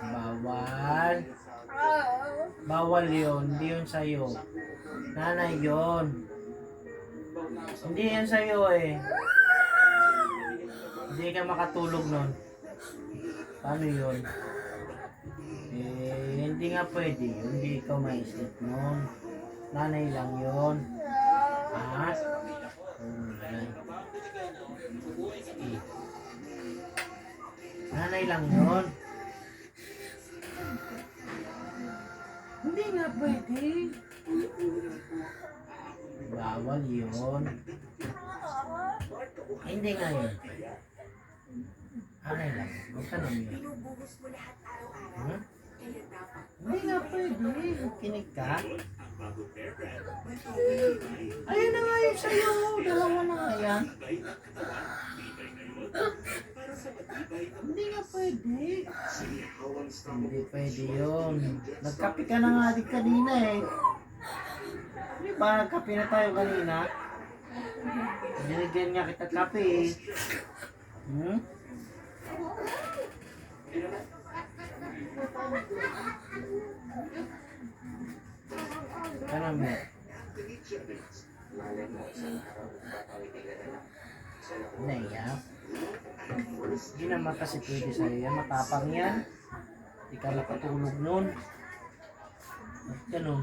Bawal. Bawal yun. Hindi yun sa'yo. Nanay yun. Hindi yan sa'yo eh. Hindi ka makatulog nun. Paano yun? Eh, hindi nga pwede yun. Hindi ikaw ma-sleep nun. Nanay lang yun. Ha? Nanay. Eh. Nanay lang yun. Hindi nga pwede. Bawal yun. Hindi nga yun. Nanay lang. Huwag ka nang yun. Hmm? Hindi nga pwede. Kinig ka. Ayun na nga yun sa'yo. Dalawa na nga yan. Hindi nga pwede. Hindi pwede yun. Nagkape ka na nga din kanina eh. Di ba? Nagkape na tayo kanina. Binigyan nga kita kape eh. Hmm? Ano mo? Naiyak? Hindi naman kasi pwede sa'yo yan. Matapang yan. Hindi ka nakatulog nun. At ganun.